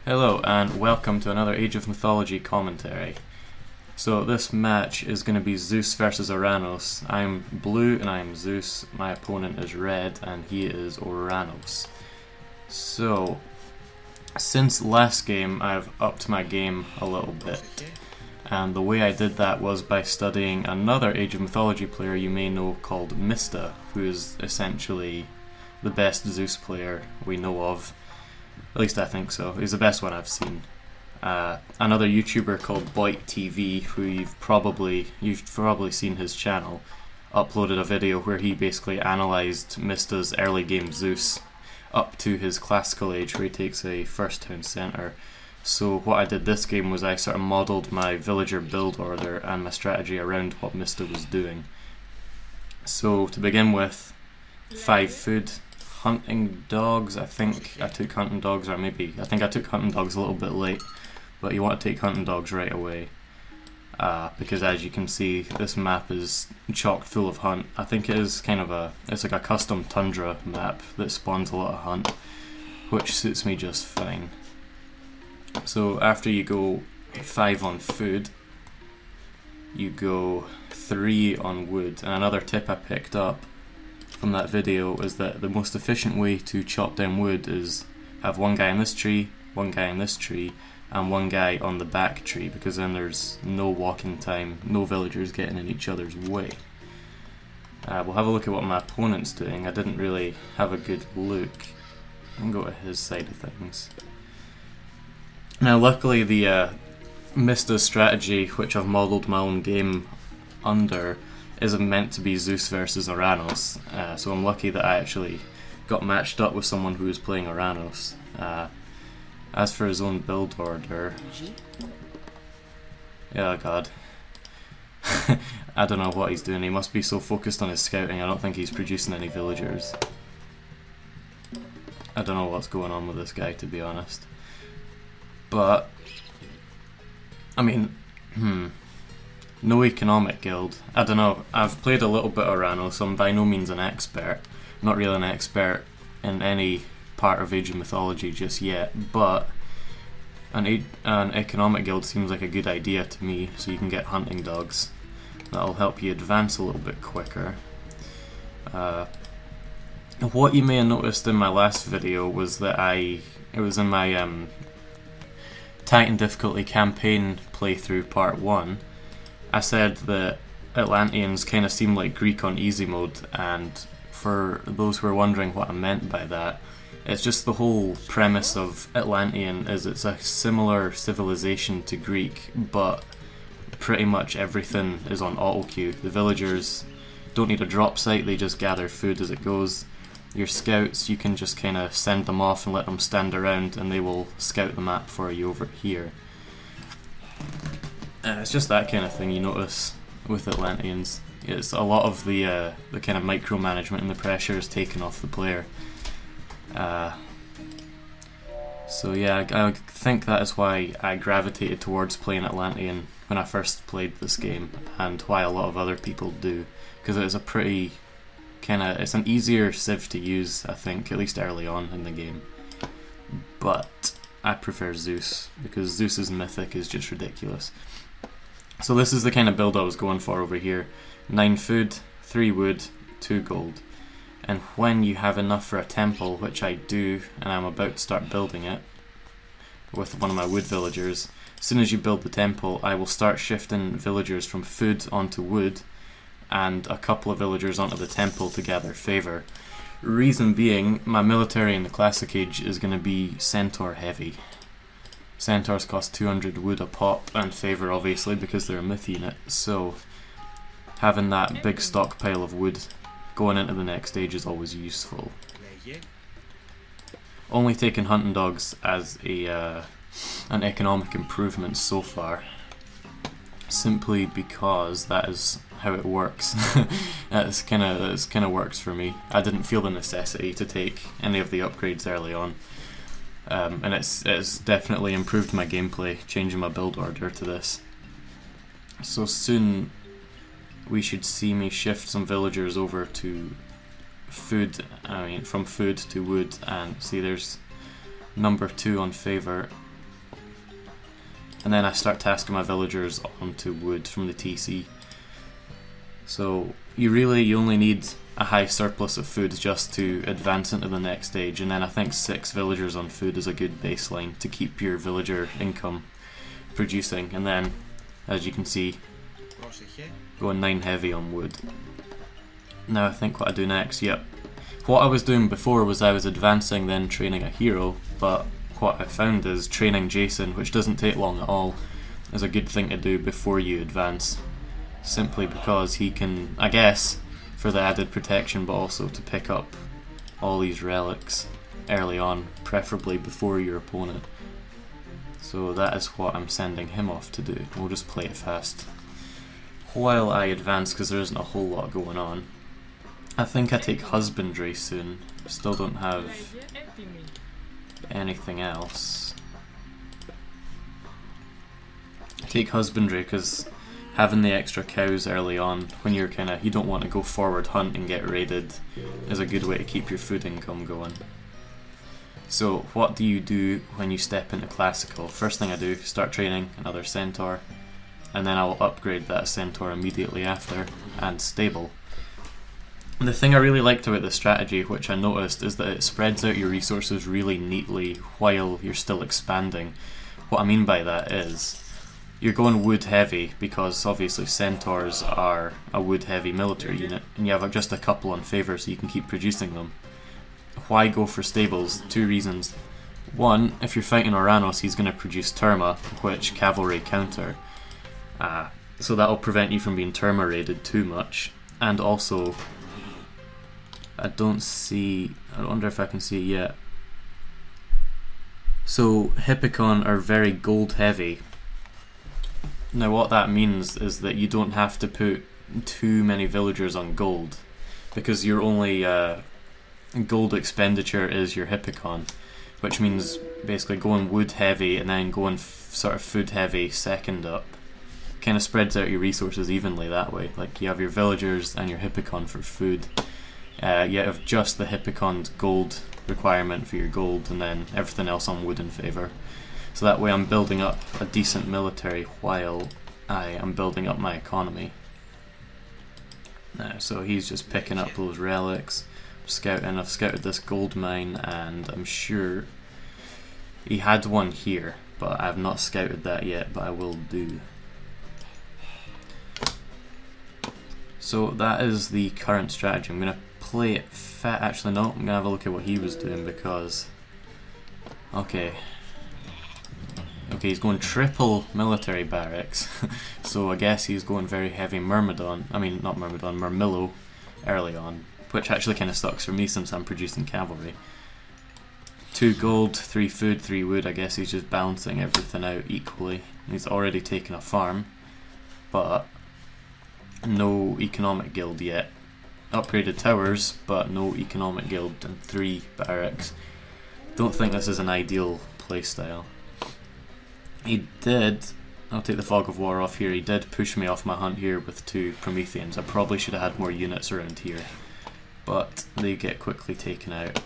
Hello and welcome to another Age of Mythology commentary. So this match is going to be Zeus versus Oranos. I'm blue and I'm Zeus, my opponent is red and he is Oranos. So, since last game I've upped my game a little bit. And the way I did that was by studying another Age of Mythology player you may know called TheMista, who is essentially the best Zeus player we know of. At least I think so. He's the best one I've seen. Another YouTuber called BoIt T.V, who you've probably seen his channel, uploaded a video where he basically analysed Mista's early game Zeus up to his classical age, where he takes a first town centre. So what I did this game was I sort of modelled my villager build order and my strategy around what Mista was doing. So to begin with, 5 food. Hunting dogs, I think I took hunting dogs, or maybe, I think I took hunting dogs a little bit late, but you want to take hunting dogs right away, because as you can see, this map is chock full of hunt. I think it is kind of it's like a custom tundra map that spawns a lot of hunt, which suits me just fine. So after you go 5 on food, you go 3 on wood, and another tip I picked up from that video is that the most efficient way to chop down wood is have one guy in this tree, one guy in this tree, and one guy on the back tree, because then there's no walking time, no villagers getting in each other's way. We'll have a look at what my opponent's doing. I didn't really have a good look. I'll go to his side of things. Now luckily the Mista's strategy, which I've modelled my own game under, isn't meant to be Zeus versus Oranos, so I'm lucky that I actually got matched up with someone who was playing Oranos. As for his own build order, oh god, I don't know what he's doing. He must be so focused on his scouting, I don't think he's producing any villagers. I don't know what's going on with this guy, to be honest. But, I mean, no economic guild. I don't know, I've played a little bit of Oranos, so I'm by no means an expert. I'm not really an expert in any part of Age of Mythology just yet, but an economic guild seems like a good idea to me, so you can get hunting dogs. That'll help you advance a little bit quicker. What you may have noticed in my last video was that it was in my Titan difficulty campaign playthrough part 1, I said that Atlanteans kind of seem like Greek on easy mode, and for those who are wondering what I meant by that, it's just the whole premise of Atlantean is it's a similar civilization to Greek, but pretty much everything is on auto queue. The villagers don't need a drop site, they just gather food as it goes. Your scouts, you can just kind of send them off and let them stand around and they will scout the map for you over here. It's just that kind of thing you notice with Atlanteans. It's a lot of the kind of micromanagement and the pressure is taken off the player. So yeah, I think that is why I gravitated towards playing Atlantean when I first played this game, and why a lot of other people do, because it is a pretty it's an easier civ to use, I think, at least early on in the game. But I prefer Zeus, because Zeus's mythic is just ridiculous. So this is the kind of build I was going for over here. 9 food, 3 wood, 2 gold. And when you have enough for a temple, which I do, and I'm about to start building it with one of my wood villagers, as soon as you build the temple, I will start shifting villagers from food onto wood, and a couple of villagers onto the temple to gather favour. Reason being, my military in the Classic Age is going to be centaur heavy. Centaurs cost 200 wood a pop, and favour obviously because they're a myth unit, so having that big stockpile of wood going into the next stage is always useful. Only taken hunting dogs as an economic improvement so far, simply because that is how it works. That's kind of works for me. I didn't feel the necessity to take any of the upgrades early on. And it's definitely improved my gameplay, changing my build order to this. So soon we should see me shift some villagers over to food, from food to wood, and see there's number 2 on favour. and then I start tasking my villagers onto wood from the TC. So you only need a high surplus of food just to advance into the next stage, and then I think 6 villagers on food is a good baseline to keep your villager income producing, and then as you can see, going 9 heavy on wood. Now I think what I do next, yep. What I was doing before was I was advancing then training a hero, but what I found is training Jason, which doesn't take long at all, is a good thing to do before you advance. Simply because he can, I guess, for the added protection, but also to pick up all these relics early on, preferably before your opponent. So that is what I'm sending him off to do. We'll just play it fast while I advance, because there isn't a whole lot going on. I think I take husbandry soon. Still don't have anything else. I take husbandry because having the extra cows early on, when you're you don't want to go forward hunt and get raided, is a good way to keep your food income going. So what do you do when you step into classical? First thing I do, start training another centaur, and then I will upgrade that centaur immediately after, and stable. And the thing I really liked about this strategy, which I noticed, is that it spreads out your resources really neatly while you're still expanding. What I mean by that is, you're going wood heavy because obviously centaurs are a wood heavy military unit, and you have just a couple on favour so you can keep producing them. Why go for stables? 2 reasons. One, if you're fighting Oranos, he's going to produce Terma, which cavalry counter. So that'll prevent you from being Terma raided too much. And also, I wonder if I can see it yet. So Hippicon are very gold heavy. Now what that means is that you don't have to put too many villagers on gold, because your only gold expenditure is your Hippicon, which means basically going wood heavy and then going sort of food heavy second up. Kind of spreads out your resources evenly that way. Like you have your villagers and your Hippicon for food. You have just the Hippicon's gold requirement for your gold, and then everything else on wood in favour. So that way I'm building up a decent military while I am building up my economy. So he's just picking up those relics. I've scouted this gold mine, and I'm sure he had one here, but I have not scouted that yet, but I will do. So that is the current strategy. I'm going to play it actually no, I'm going to have a look at what he was doing, because okay, he's going triple military barracks. So I guess he's going very heavy Myrmidon, Murmillo early on, which actually kind of sucks for me since I'm producing cavalry. 2 gold, 3 food, 3 wood. I guess he's just balancing everything out equally. He's already taken a farm, but no economic guild yet. Upgraded towers, but no economic guild, and 3 barracks. Don't think this is an ideal playstyle. He did, I'll take the Fog of War off here, he did push me off my hunt here with 2 Prometheans. I probably should have had more units around here, but they get quickly taken out,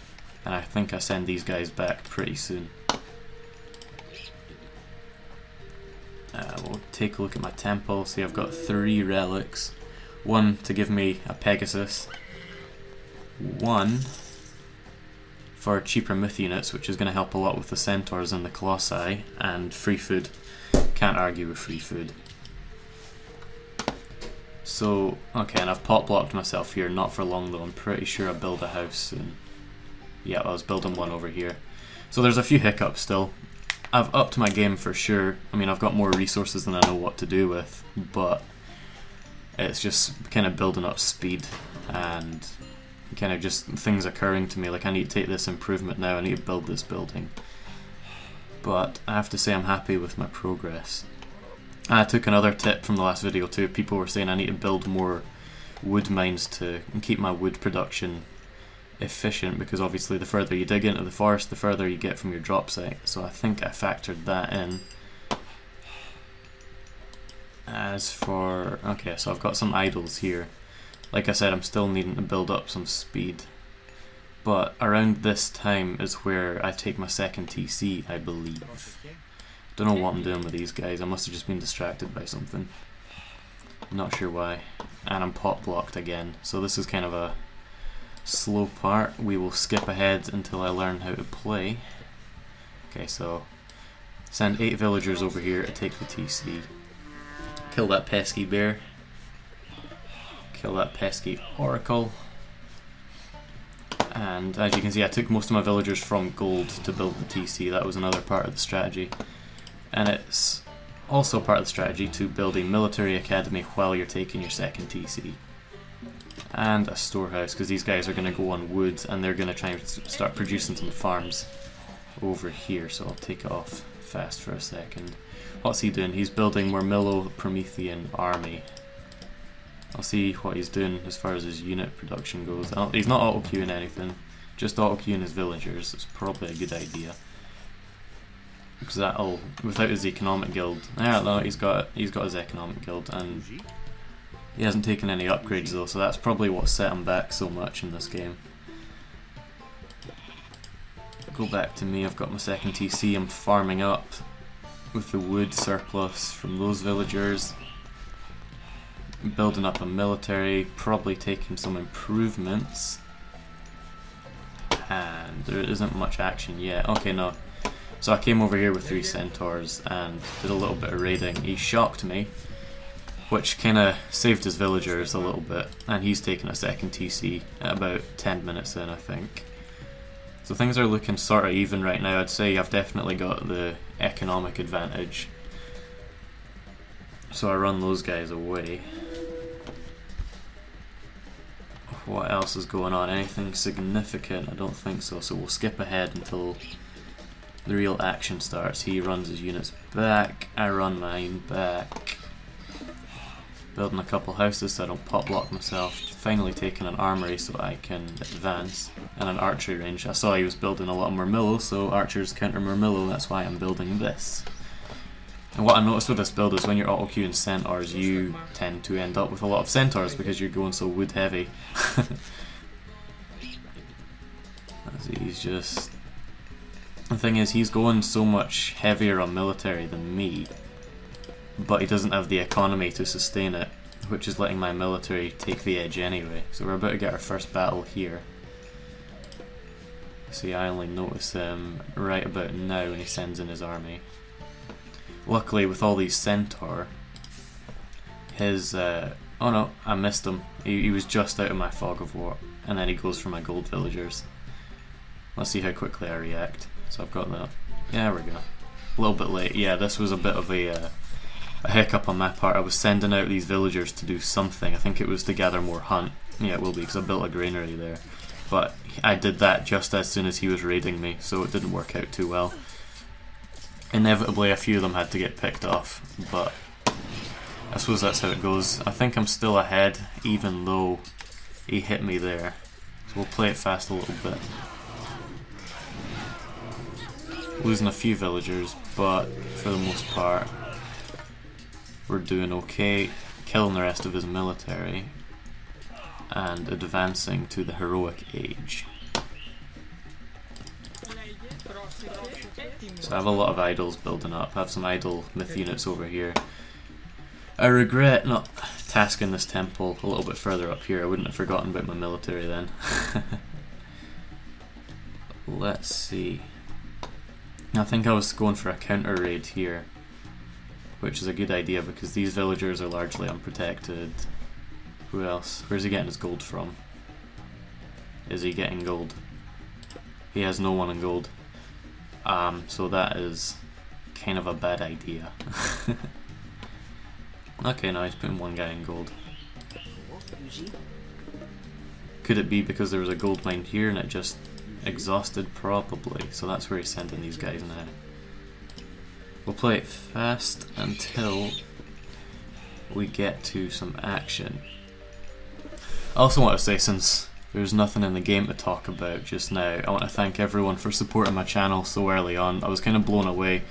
and I think I send these guys back pretty soon. We'll take a look at my temple. See, I've got 3 relics. 1 to give me a Pegasus, 1 for cheaper myth units, which is going to help a lot with the centaurs and the colossi, and free food. Can't argue with free food. So, okay, and I've pot blocked myself here, not for long though. I'm pretty sure I'll build a house soon. Yeah, I was building one over here. So there's a few hiccups still. I've upped my game for sure. I mean, I've got more resources than I know what to do with, but it's just kind of building up speed and kind of just things occurring to me, like I need to take this improvement now, I need to build this building. But I have to say I'm happy with my progress. I took another tip from the last video too. People were saying I need to build more wood mines to keep my wood production efficient, because obviously the further you dig into the forest, the further you get from your drop site. So I think I factored that in. As for, okay, so I've got some idols here. Like I said, I'm still needing to build up some speed. But around this time is where I take my second TC, I believe. Don't know what I'm doing with these guys. I must have just been distracted by something. Not sure why. And I'm pot blocked again. So this is kind of a slow part. We will skip ahead until I learn how to play. Okay, so send 8 villagers over here to take the TC. Kill that pesky bear. Kill that pesky oracle. And as you can see, I took most of my villagers from gold to build the TC. That was another part of the strategy. And it's also part of the strategy to build a military academy while you're taking your second TC. And a storehouse, because these guys are going to go on wood and they're going to try and start producing some farms over here. So I'll take it off fast for a second. What's he doing? He's building Murmillo Promethean army. I'll see what he's doing as far as his unit production goes. He's not auto-queuing anything, just auto-queuing his villagers. It's probably a good idea. Because that'll, without his economic guild, no, he's got his economic guild, and he hasn't taken any upgrades though, so that's probably what set him back so much in this game. Go back to me, I've got my second TC, I'm farming up with the wood surplus from those villagers. Building up a military, probably taking some improvements. And there isn't much action yet. Okay, no. So I came over here with 3 centaurs and did a little bit of raiding. He shocked me, which kind of saved his villagers a little bit. And he's taken a second TC at about 10 minutes in, I think. So things are looking sort of even right now. I'd say I've definitely got the economic advantage. So I run those guys away. What else is going on? Anything significant? I don't think so. So we'll skip ahead until the real action starts. He runs his units back. I run mine back. Building a couple houses so I don't pot block myself. Finally taking an armory so I can advance. And an archery range. I saw he was building a lot of Murmillo, so archers counter Murmillo. That's why I'm building this. And what I noticed with this build is when you're auto-queuing centaurs, you tend to end up with a lot of centaurs because you're going so wood heavy. He's just... The thing is, he's going so much heavier on military than me, but he doesn't have the economy to sustain it, which is letting my military take the edge anyway. So we're about to get our first battle here. See, I only notice him right about now when he sends in his army. Luckily, with all these centaur, his... oh no, I missed him. He was just out of my fog of war, and then he goes for my gold villagers. Let's see how quickly I react. So I've got that. Yeah, there we go. A little bit late. Yeah, this was a bit of a hiccup on my part. I was sending out these villagers to do something. I think it was to gather more hunt. Yeah, it will be, because I built a granary there. But I did that just as soon as he was raiding me, so it didn't work out too well. Inevitably, a few of them had to get picked off, but I suppose that's how it goes. I think I'm still ahead, even though he hit me there. So we'll play it fast a little bit. Losing a few villagers, but for the most part, we're doing okay. Killing the rest of his military, and advancing to the heroic age. So I have a lot of idols building up. I have some idol myth units over here. I regret not tasking this temple a little bit further up here. I wouldn't have forgotten about my military then. Let's see. I think I was going for a counter raid here, which is a good idea because these villagers are largely unprotected. Who else? Where's he getting his gold from? Is he getting gold? He has no one in gold. So that is kind of a bad idea. Okay, now he's putting one guy in gold. Could it be because there was a gold mine here and it just exhausted? Probably. So that's where he's sending these guys now. We'll play it fast until we get to some action. I also want to say, since there's nothing in the game to talk about just now, I want to thank everyone for supporting my channel so early on. I was kind of blown away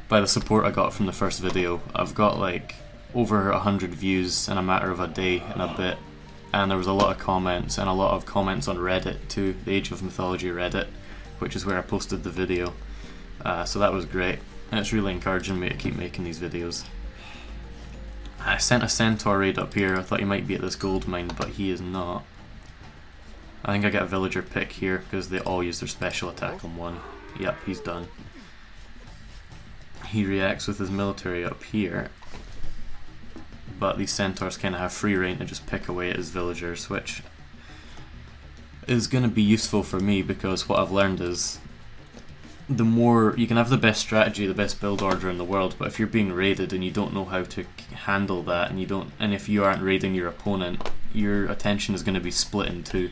by the support I got from the first video. I've got like over 100 views in a matter of a day and a bit, and there was a lot of comments, and a lot of comments on Reddit too, the Age of Mythology Reddit, which is where I posted the video. So that was great. and it's really encouraging me to keep making these videos. I sent a centaur raid up here. I thought he might be at this gold mine, but he is not. I think I get a villager pick here because they all use their special attack on one. Yep, he's done. He reacts with his military up here, but these centaurs kind of have free reign to just pick away at his villagers, which is going to be useful for me because what I've learned is the more you can have the best strategy, the best build order in the world, but if you're being raided and you don't know how to handle that, and if you aren't raiding your opponent, your attention is going to be split in two.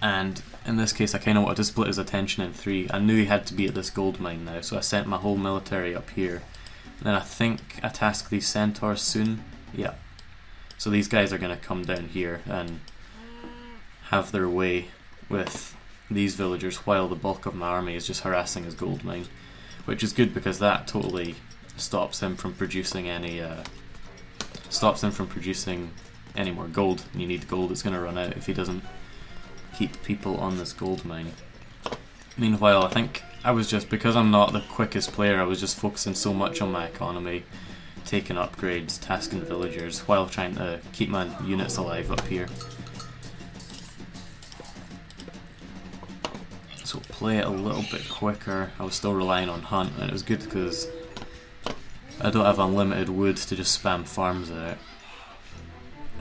And in this case I kind of wanted to split his attention in three. I knew he had to be at this gold mine now, so I sent my whole military up here. And then I think I task these centaurs soon. Yeah. So these guys are going to come down here and have their way with these villagers while the bulk of my army is just harassing his gold mine. Which is good because that totally stops him from producing any more gold. And you need gold, it's going to run out if he doesn't keep people on this gold mine. Meanwhile, I think I was just, because I'm not the quickest player, I was just focusing so much on my economy, taking upgrades, tasking villagers, while trying to keep my units alive up here. So play it a little bit quicker. I was still relying on hunt, and it was good because I don't have unlimited wood to just spam farms out.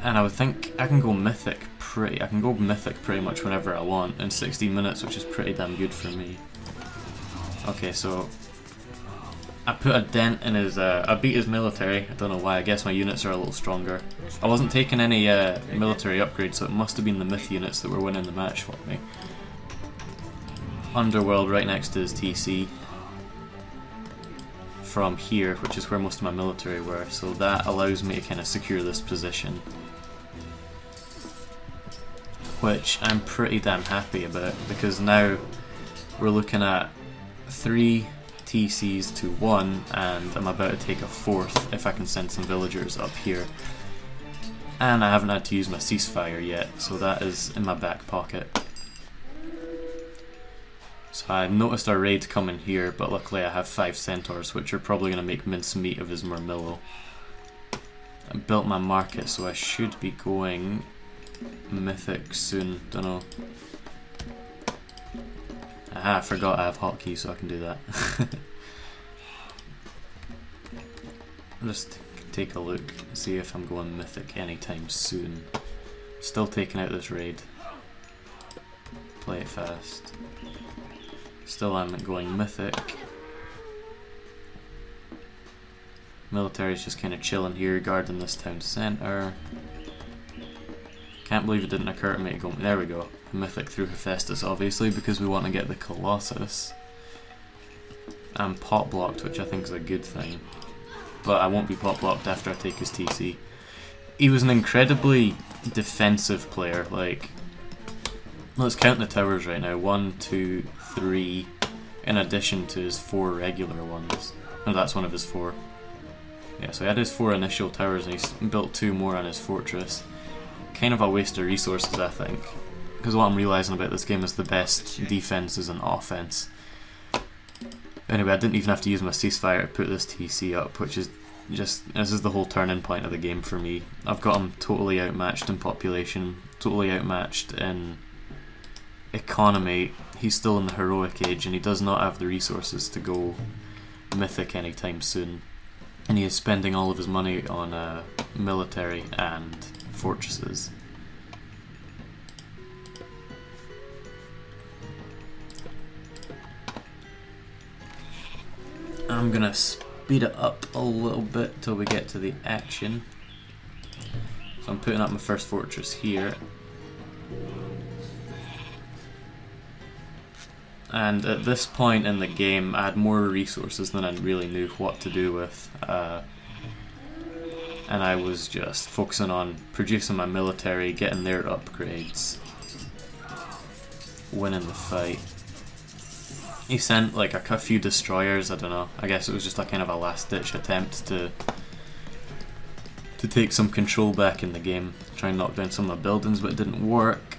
And I would think I can go mythic pretty much whenever I want in 16 minutes, which is pretty damn good for me. Okay, so I put a dent in his, I beat his military. I don't know why, I guess my units are a little stronger. I wasn't taking any military upgrades, so it must have been the myth units that were winning the match for me. Underworld right next to his TC from here, which is where most of my military were, so that allows me to kind of secure this position, which I'm pretty damn happy about, because now we're looking at 3 TCs to 1, and I'm about to take a 4th if I can send some villagers up here. And I haven't had to use my ceasefire yet, so that is in my back pocket. So I noticed a raid coming here, but luckily I have 5 centaurs, which are probably going to make mincemeat of his Murmillo. I built my market, so I should be going mythic soon, don't know. Aha, I forgot I have hotkeys, so I can do that. Just take a look, see if I'm going mythic anytime soon. Still taking out this raid. Play it fast. Still I'm going mythic. Military's just kind of chilling here, guarding this town centre. Can't believe it didn't occur to me to go. There we go. Mythic through Hephaestus, obviously, because we want to get the Colossus. I'm pot blocked, which I think is a good thing. But I won't be pot blocked after I take his TC. He was an incredibly defensive player. Like, let's count the towers right now. 1, 2, 3, in addition to his 4 regular ones. No, that's one of his 4. Yeah, so he had his 4 initial towers and he's built 2 more on his fortress. Kind of a waste of resources, I think. Because what I'm realising about this game is the best defense is an offense. Anyway, I didn't even have to use my ceasefire to put this TC up, which is just, this is the whole turning point of the game for me. I've got him totally outmatched in population, totally outmatched in economy. He's still in the heroic age and he does not have the resources to go mythic anytime soon. And he is spending all of his money on military and fortresses. I'm gonna speed it up a little bit till we get to the action. So I'm putting up my first fortress here. And at this point in the game I had more resources than I really knew what to do with. And I was just focusing on producing my military, getting their upgrades, winning the fight. He sent like a few destroyers, I don't know, I guess it was just a kind of a last ditch attempt to take some control back in the game, try and knock down some of the buildings, but it didn't work.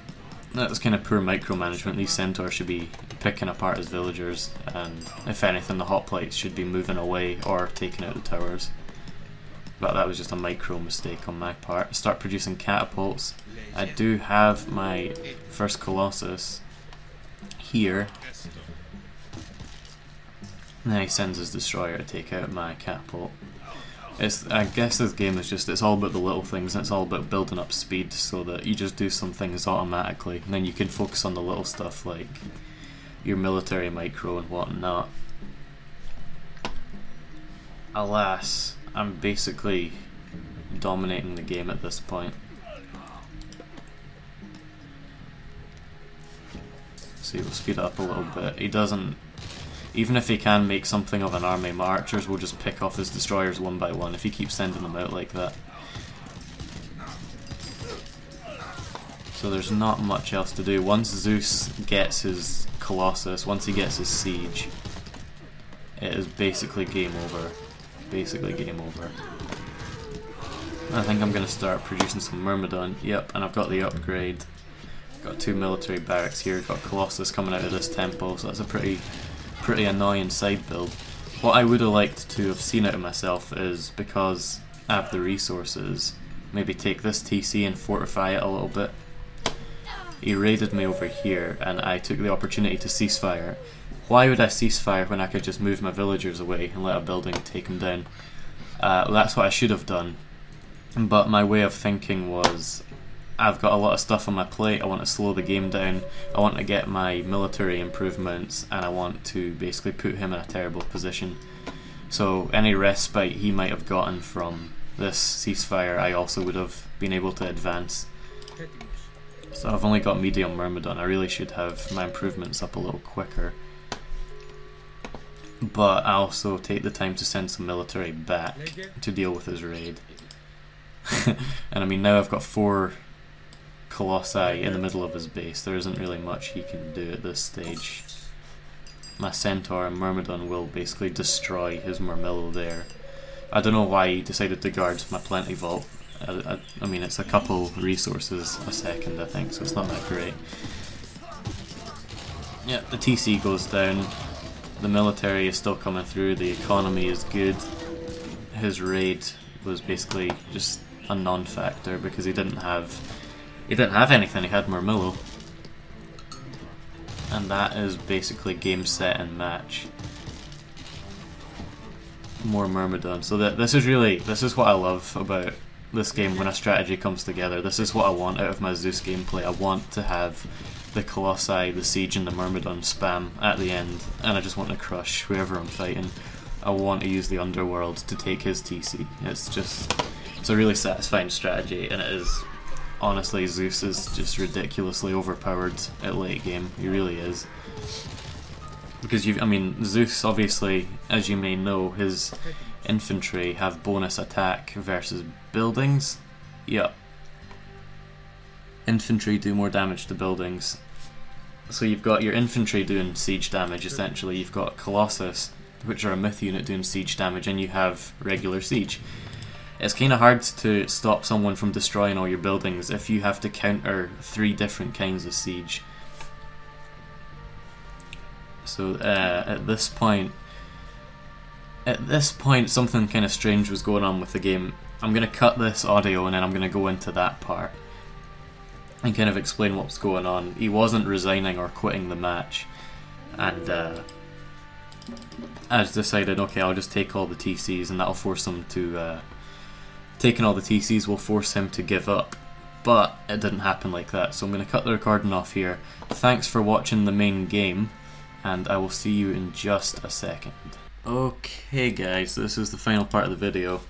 That's kind of poor micromanagement. These centaurs should be picking apart his villagers, and if anything the hoplites should be moving away or taking out the towers. But that was just a micro mistake on my part. Start producing catapults. I do have my first Colossus here. And then he sends his destroyer to take out my catapult. I guess this game is just, it's all about the little things, and it's all about building up speed so that you just do some things automatically, and then you can focus on the little stuff like your military micro and whatnot. Alas, I'm basically dominating the game at this point. So we'll speed it up a little bit. He doesn't, even if he can make something of an army, my archers will just pick off his destroyers one by one if he keeps sending them out like that. So there's not much else to do. Once Zeus gets his Colossus, once he gets his siege, it is basically game over. Basically game over. I think I'm going to start producing some Myrmidon. Yep, and I've got the upgrade. Got 2 military barracks here, got Colossus coming out of this temple, so that's a pretty annoying side build. What I would have liked to have seen out of myself is, because I have the resources, maybe take this TC and fortify it a little bit. He raided me over here and I took the opportunity to ceasefire. Why would I ceasefire when I could just move my villagers away and let a building take him down? That's what I should have done, but my way of thinking was, I've got a lot of stuff on my plate, I want to slow the game down, I want to get my military improvements, and I want to basically put him in a terrible position. So any respite he might have gotten from this ceasefire, I also would have been able to advance. So I've only got medium Myrmidon, I really should have my improvements up a little quicker. But I also take the time to send some military back to deal with his raid. And I mean, now I've got 4 Colossi in the middle of his base. There isn't really much he can do at this stage. My Centaur and Myrmidon will basically destroy his Murmillo there. I don't know why he decided to guard my Plenty Vault. I mean, it's a couple resources a second, I think, so it's not that great. Yeah, the TC goes down. The military is still coming through. The economy is good. His raid was basically just a non-factor because he didn't have anything. He had Murmillo, and that is basically game, set, and match. More Myrmidon. So this is what I love about this game when a strategy comes together. This is what I want out of my Zeus gameplay. I want to have the Colossi, the Siege, and the Myrmidon spam at the end, and I just want to crush whoever I'm fighting. I want to use the Underworld to take his TC. It's a really satisfying strategy, and it is. Honestly, Zeus is just ridiculously overpowered at late game. He really is. Because Zeus, obviously, as you may know, his infantry have bonus attack versus buildings. Yep. Infantry do more damage to buildings. So you've got your infantry doing siege damage, essentially. You've got Colossus, which are a myth unit, doing siege damage, and you have regular siege. It's kind of hard to stop someone from destroying all your buildings if you have to counter 3 different kinds of siege. So at this point something kind of strange was going on with the game. I'm going to cut this audio and then I'm going to go into that part and kind of explain what's going on. He wasn't resigning or quitting the match, and I just decided, okay, I'll just take all the TCs and that'll force him to... taking all the TCs will force him to give up. But it didn't happen like that, so I'm going to cut the recording off here. Thanks for watching the main game, and I will see you in just a second. Okay guys, this is the final part of the video,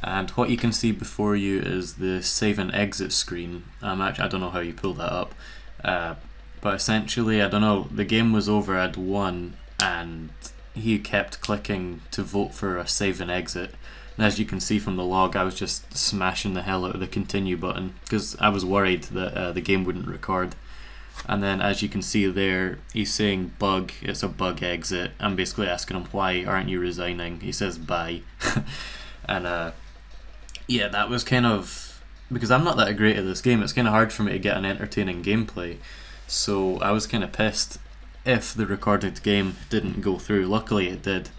and what you can see before you is the save and exit screen. I don't know how you pull that up, but essentially, I don't know, the game was over, I'd won, and he kept clicking to vote for a save and exit. And as you can see from the log, I was just smashing the hell out of the continue button because I was worried that the game wouldn't record. And then as you can see there, he's saying bug, it's a bug exit. I'm basically asking him, why aren't you resigning? He says bye. And yeah, that was kind of, because I'm not that great at this game, it's kind of hard for me to get an entertaining gameplay. so I was kind of pissed if the recorded game didn't go through. Luckily it did.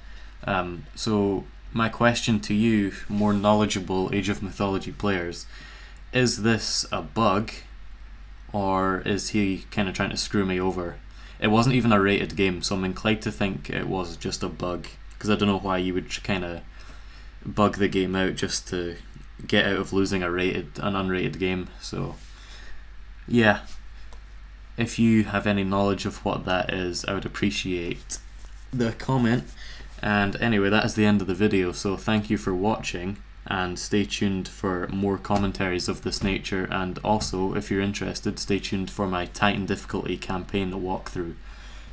So my question to you, more knowledgeable Age of Mythology players, is this a bug, or is he kind of trying to screw me over? It wasn't even a rated game, so I'm inclined to think it was just a bug, because I don't know why you would kind of bug the game out just to get out of losing an unrated game. So yeah, if you have any knowledge of what that is, I would appreciate the comment. And anyway, that is the end of the video, so thank you for watching, and stay tuned for more commentaries of this nature, and also, if you're interested, stay tuned for my Titan difficulty campaign walkthrough.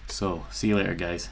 So, see you later guys.